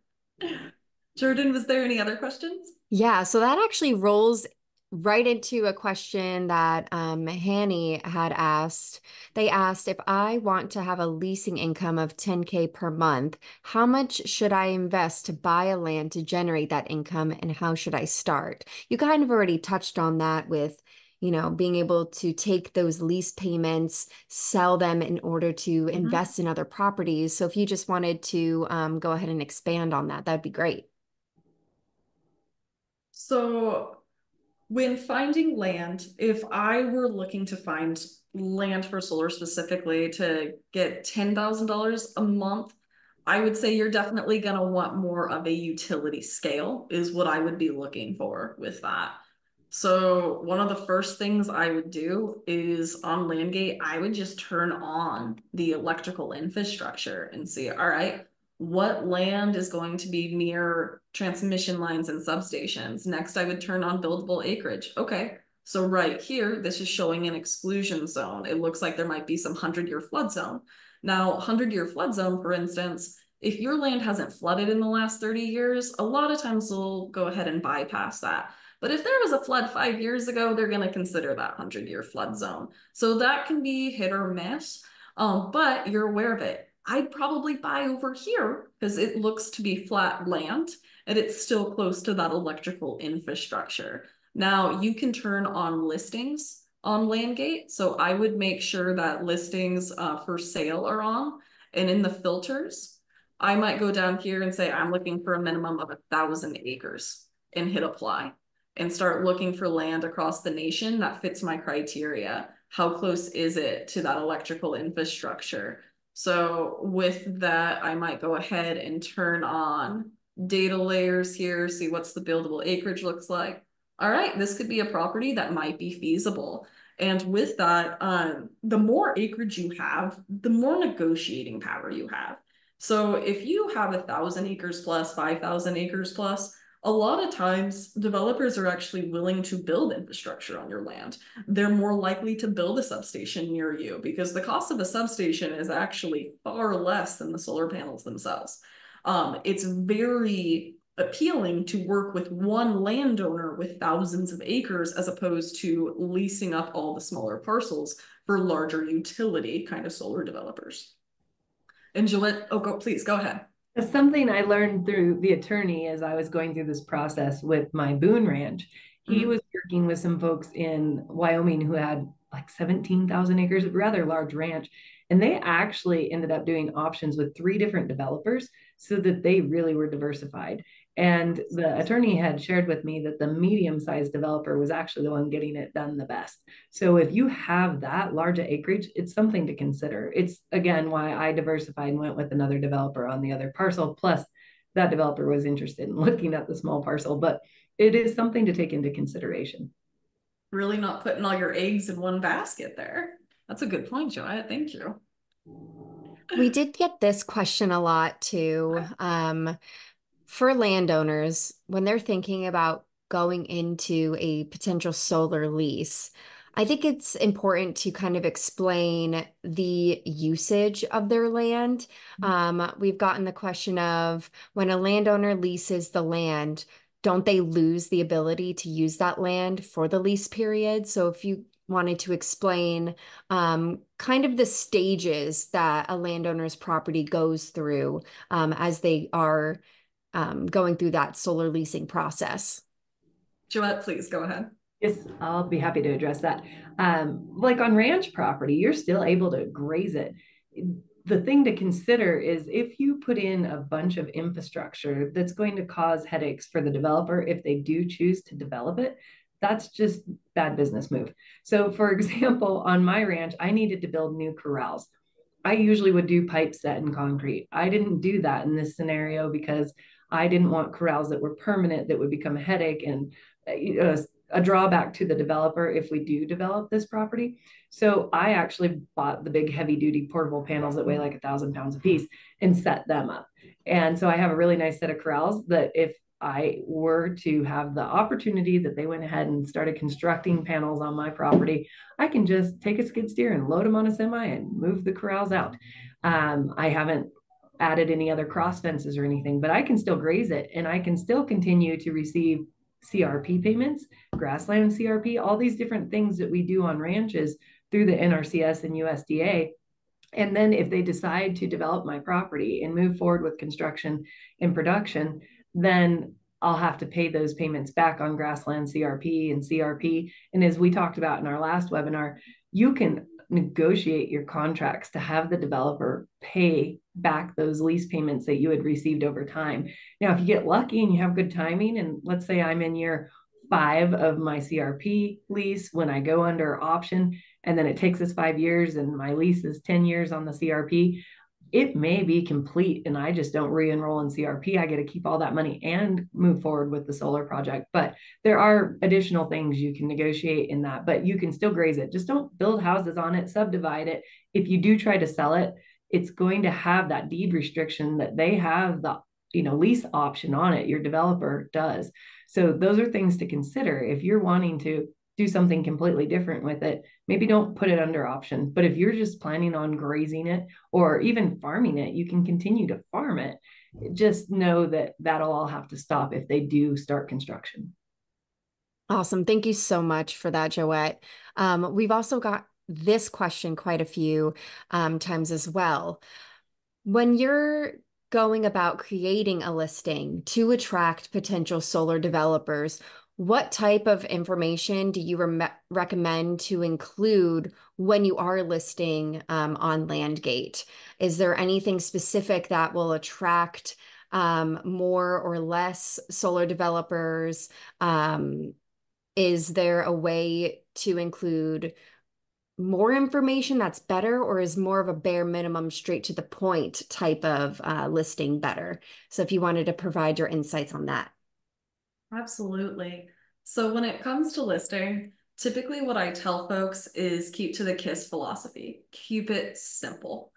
Jordan, was there any other questions? Yeah, so that actually rolls right into a question that Hanny had asked. They asked, if I want to have a leasing income of 10K per month, how much should I invest to buy a land to generate that income, and how should I start? You kind of already touched on that with, being able to take those lease payments, sell them in order to invest in other properties. So if you just wanted to go ahead and expand on that, that'd be great. So when finding land, if I were looking to find land for solar specifically to get $10,000 a month, I would say you're definitely going to want more of a utility scale, is what I would be looking for with that. So one of the first things I would do is on LandGate, I would just turn on the electrical infrastructure and see, all right, what land is going to be near transmission lines and substations? Next, I would turn on buildable acreage. Okay, so right here, this is showing an exclusion zone. It looks like there might be some 100-year flood zone. Now, 100-year flood zone, for instance, if your land hasn't flooded in the last 30 years, a lot of times they'll go ahead and bypass that. But if there was a flood 5 years ago, they're going to consider that 100-year flood zone. So that can be hit or miss, but you're aware of it. I'd probably buy over here because it looks to be flat land and it's still close to that electrical infrastructure. Now you can turn on listings on LandGate. So I would make sure that listings for sale are on, and in the filters, I might go down here and say, I'm looking for a minimum of 1,000 acres and hit apply and start looking for land across the nation that fits my criteria. How close is it to that electrical infrastructure? So with that, I might go ahead and turn on data layers here, see what's the buildable acreage looks like. All right, this could be a property that might be feasible. And with that, the more acreage you have, the more negotiating power you have. So if you have 1,000 acres plus, 5,000 acres plus, a lot of times developers are actually willing to build infrastructure on your land. They're more likely to build a substation near you because the cost of a substation is actually far less than the solar panels themselves. It's very appealing to work with one landowner with thousands of acres as opposed to leasing up all the smaller parcels for larger utility kind of solar developers. And Joette, please go ahead. It's something I learned through the attorney as I was going through this process with my Boone Ranch. He was working with some folks in Wyoming who had like 17,000 acres, a rather large ranch. And they actually ended up doing options with 3 different developers so that they really were diversified. And the attorney had shared with me that the medium-sized developer was actually the one getting it done the best. So if you have that large acreage, it's something to consider. It's again why I diversified and went with another developer on the other parcel. Plus, that developer was interested in looking at the small parcel, but it is something to take into consideration. Really not putting all your eggs in one basket there. That's a good point, Joette. Thank you. We did get this question a lot too. For landowners, when they're thinking about going into a potential solar lease, I think it's important to kind of explain the usage of their land. We've gotten the question of when a landowner leases the land, don't they lose the ability to use that land for the lease period? So if you wanted to explain kind of the stages that a landowner's property goes through as they are going through that solar leasing process. Joette, please go ahead. Yes, I'll be happy to address that. Like on ranch property, you're still able to graze it. The thing to consider is if you put in a bunch of infrastructure that's going to cause headaches for the developer if they do choose to develop it, that's just bad business move. So for example, on my ranch, I needed to build new corrals. I usually would do pipe set in concrete. I didn't do that in this scenario because I didn't want corrals that were permanent that would become a headache and a drawback to the developer if we do develop this property. So I actually bought the big heavy duty portable panels that weigh like 1,000 pounds a piece and set them up. And so I have a really nice set of corrals that if I were to have the opportunity that they went ahead and started constructing panels on my property, I can just take a skid steer and load them on a semi and move the corrals out. I haven't added any other cross fences or anything, but I can still graze it and I can still continue to receive CRP payments, grassland CRP, all these different things that we do on ranches through the NRCS and USDA. And then if they decide to develop my property and move forward with construction and production, then I'll have to pay those payments back on grassland CRP and CRP. And as we talked about in our last webinar, you can negotiate your contracts to have the developer pay back those lease payments that you had received over time. Now, if you get lucky and you have good timing, and let's say I'm in year 5 of my CRP lease when I go under option and then it takes us 5 years and my lease is 10 years on the CRP, it may be complete and I just don't re-enroll in CRP. I get to keep all that money and move forward with the solar project. But there are additional things you can negotiate in that, but you can still graze it. Just don't build houses on it, subdivide it. If you do try to sell it, it's going to have that deed restriction that they have the lease option on it. Your developer does. So those are things to consider. If you're wanting to do something completely different with it, maybe don't put it under option. But if you're just planning on grazing it or even farming it, you can continue to farm it. Just know that that'll all have to stop if they do start construction. Awesome. Thank you so much for that, Joette. We've also got this question quite a few times as well. When you're going about creating a listing to attract potential solar developers, what type of information do you recommend to include when you are listing on LandGate? Is there anything specific that will attract more or less solar developers? Is there a way to include more information that's better, or is more of a bare minimum, straight to the point type of listing better? So if you wanted to provide your insights on that. Absolutely. So when it comes to listing, typically what I tell folks is keep to the KISS philosophy. Keep it simple.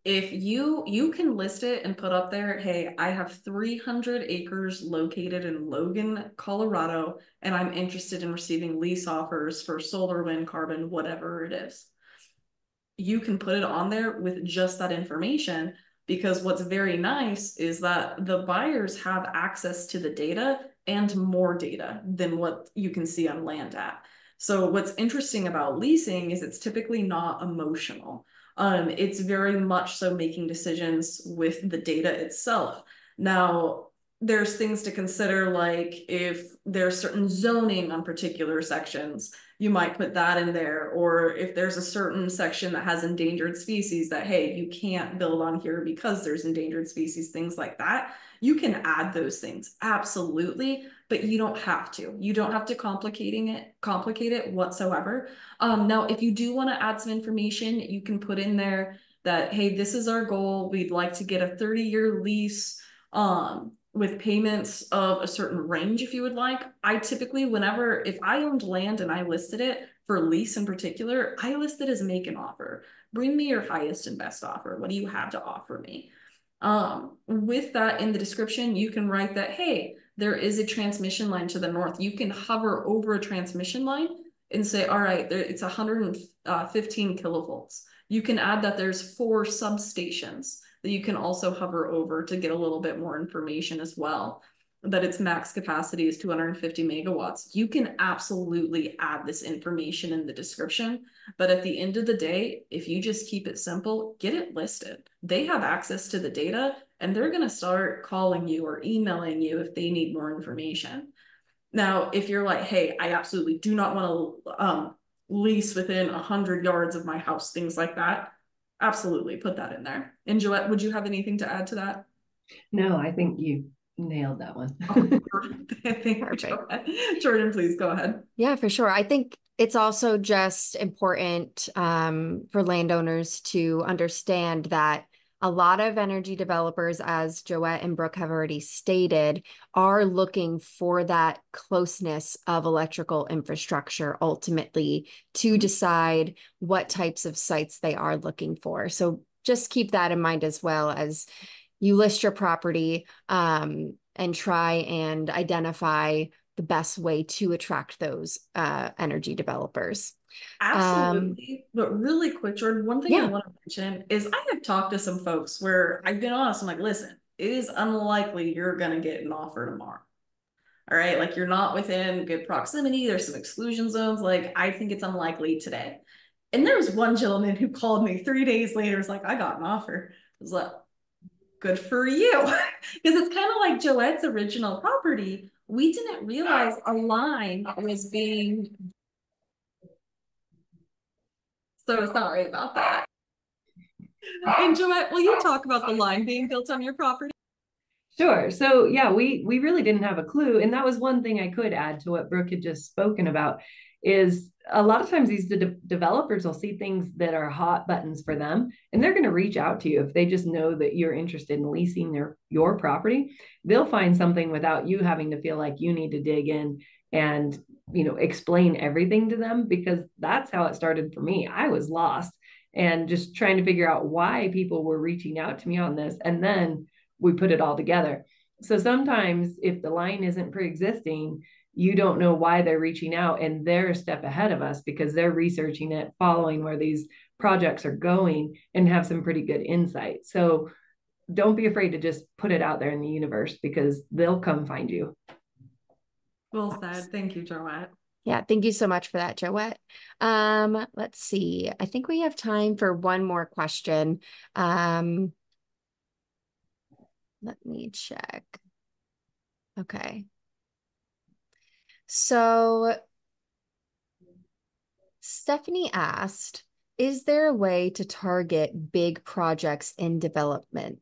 If you can list it and put up there, hey, I have 300 acres located in Logan, Colorado, and I'm interested in receiving lease offers for solar, wind, carbon, whatever it is. You can put it on there with just that information, because what's very nice is that the buyers have access to the data and more data than what you can see on Land app. So what's interesting about leasing is it's typically not emotional. It's very much so making decisions with the data itself. Now, there's things to consider, like if there's certain zoning on particular sections, you might put that in there. Or if there's a certain section that has endangered species that, hey, you can't build on here because there's endangered species, things like that. You can add those things, absolutely, but you don't have to. You don't have to complicate it whatsoever. Now, if you do want to add some information, you can put in there that, hey, this is our goal. We'd like to get a 30-year lease with payments of a certain range if you would like. I typically, if I owned land and I listed it for lease in particular, I list it as make an offer. Bring me your highest and best offer. What do you have to offer me? With that in the description, you can write that, hey, there is a transmission line to the north. You can hover over a transmission line and say, all right, it's 115 kilovolts. You can add that there's 4 substations that you can also hover over to get a little bit more information as well, that its max capacity is 250 megawatts. You can absolutely add this information in the description, but at the end of the day, if you just keep it simple, get it listed. They have access to the data and they're going to start calling you or emailing you if they need more information. Now, if you're like, hey, I absolutely do not want to lease within 100 yards of my house, things like that, absolutely put that in there. And Joette, would you have anything to add to that? No, I think you nailed that one. Oh, thank you, Perfect. Jordan, please go ahead. Yeah, for sure. I think it's also just important for landowners to understand that a lot of energy developers, as Joette and Brooke have already stated, are looking for that closeness of electrical infrastructure ultimately to decide what types of sites they are looking for. So just keep that in mind as well as you list your property and try and identify the best way to attract those energy developers. Absolutely. But really quick, Jordan, one thing I Yeah. want to mention is I have talked to some folks where I've been honest. I'm like, listen, it is unlikely you're going to get an offer tomorrow. All right. Like you're not within good proximity. There's some exclusion zones. Like I think it's unlikely today. And there was one gentleman who called me 3 days later. Was like, I got an offer. I was like, good for you. Because it's kind of like Joette's original property. We didn't realize a line was being. So sorry about that. And Joette, will you talk about the line being built on your property? Sure. So yeah, we really didn't have a clue. And that was one thing I could add to what Brooke had just spoken about is a lot of times these developers will see things that are hot buttons for them, and they're going to reach out to you if they just know that you're interested in leasing your property. They'll find something without you having to feel like you need to dig in and explain everything to them, because that's how it started for me. I was lost and just trying to figure out why people were reaching out to me on this, and then we put it all together. So sometimes if the line isn't pre-existing, you don't know why they're reaching out, and they're a step ahead of us because they're researching it, following where these projects are going, and have some pretty good insight. So don't be afraid to just put it out there in the universe, because they'll come find you. Well said. Thank you, Joette. Yeah, thank you so much for that, Joette. Let's see. I think we have time for one more question. Let me check. Okay. So Stephanie asked, is there a way to target big projects in development?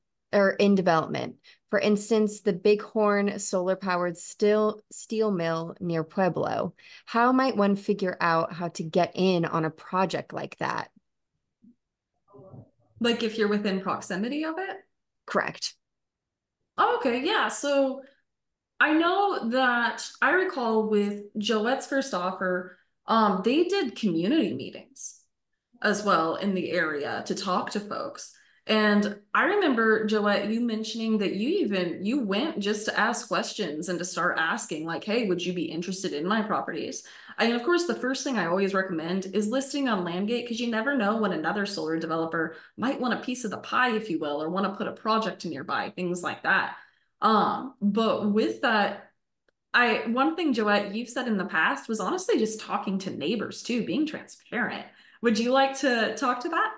For instance, the Bighorn solar-powered steel mill near Pueblo. How might one figure out how to get in on a project like that? Like if you're within proximity of it? Correct. Oh, okay, yeah. So I know that I recall with Joette's first offer, they did community meetings as well in the area to talk to folks. And I remember, Joette, you mentioning that you went just to ask questions and to start asking, like, hey, would you be interested in my properties? And of course, the first thing I always recommend is listing on LandGate, because you never know when another solar developer might want a piece of the pie, if you will, or want to put a project nearby, things like that. But with that, one thing, Joette, you've said in the past was honestly just talking to neighbors too, being transparent. Would you like to talk to that?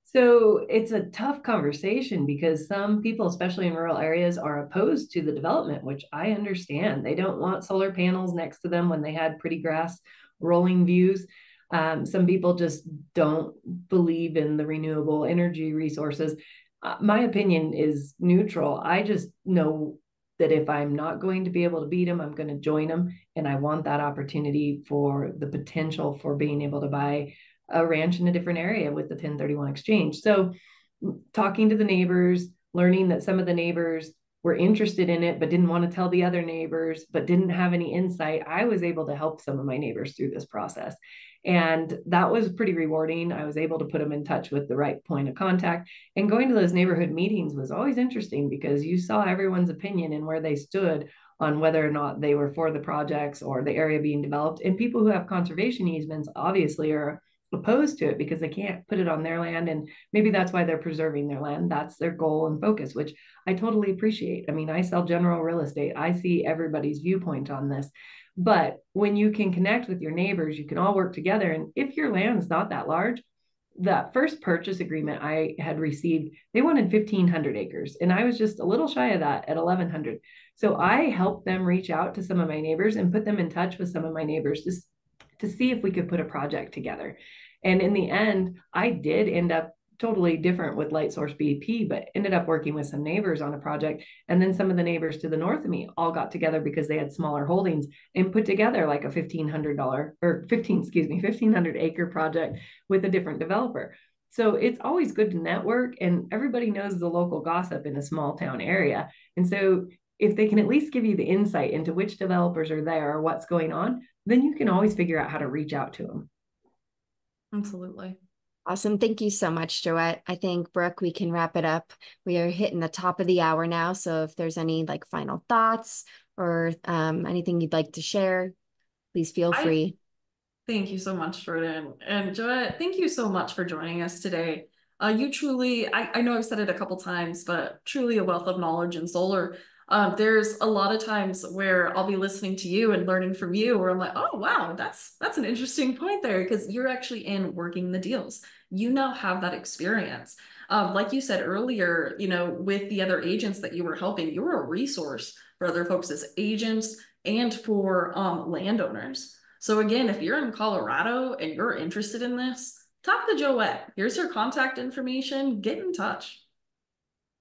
So it's a tough conversation because some people, especially in rural areas, are opposed to the development, which I understand. They don't want solar panels next to them when they had pretty grass rolling views. Some people just don't believe in the renewable energy resources. My opinion is neutral. I just know that if I'm not going to be able to beat them, I'm going to join them. And I want that opportunity for the potential for being able to buy a ranch in a different area with the 1031 exchange. So talking to the neighbors, learning that some of the neighbors were interested in it, but didn't want to tell the other neighbors, but didn't have any insight. I was able to help some of my neighbors through this process. And that was pretty rewarding. I was able to put them in touch with the right point of contact. And going to those neighborhood meetings was always interesting because you saw everyone's opinion and where they stood on whether or not they were for the projects or the area being developed. And people who have conservation easements obviously are opposed to it because they can't put it on their land, and maybe that's why they're preserving their land. That's their goal and focus, which I totally appreciate. I mean, I sell general real estate. I see everybody's viewpoint on this. But when you can connect with your neighbors, you can all work together. And if your land's not that large, that first purchase agreement I had received, they wanted 1,500 acres, and I was just a little shy of that at 1,100. So I helped them reach out to some of my neighbors and put them in touch with some of my neighbors to see if we could put a project together. And in the end, I did end up totally different with Light Source BP, but ended up working with some neighbors on a project. And then some of the neighbors to the north of me all got together because they had smaller holdings and put together like a $1,500 acre project with a different developer. So it's always good to network, and everybody knows the local gossip in a small town area. And so if they can at least give you the insight into which developers are there or what's going on, then you can always figure out how to reach out to them. Absolutely. Awesome. Thank you so much, Joette. I think, Brooke, we can wrap it up. We are hitting the top of the hour now. So if there's any like final thoughts or anything you'd like to share, please feel free. Thank you so much, Jordan. And Joette, thank you so much for joining us today. You truly, I know I've said it a couple times, but truly a wealth of knowledge in solar. There's a lot of times where I'll be listening to you and learning from you, where I'm like, oh wow, that's an interesting point there, because you're actually in working the deals. You now have that experience. Like you said earlier, with the other agents that you were helping, you were a resource for other folks as agents and for landowners. So again, if you're in Colorado and you're interested in this, talk to Joette. Here's her contact information. Get in touch.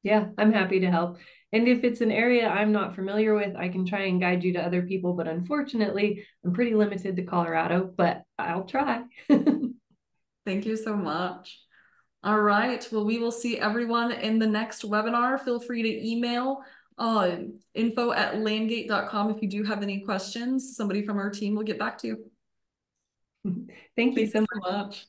Yeah, I'm happy to help. And if it's an area I'm not familiar with, I can try and guide you to other people. But unfortunately, I'm pretty limited to Colorado, but I'll try. Thank you so much. All right. Well, we will see everyone in the next webinar. Feel free to email info@landgate.com if you do have any questions. Somebody from our team will get back to you. Thank you Thank so you much. so much.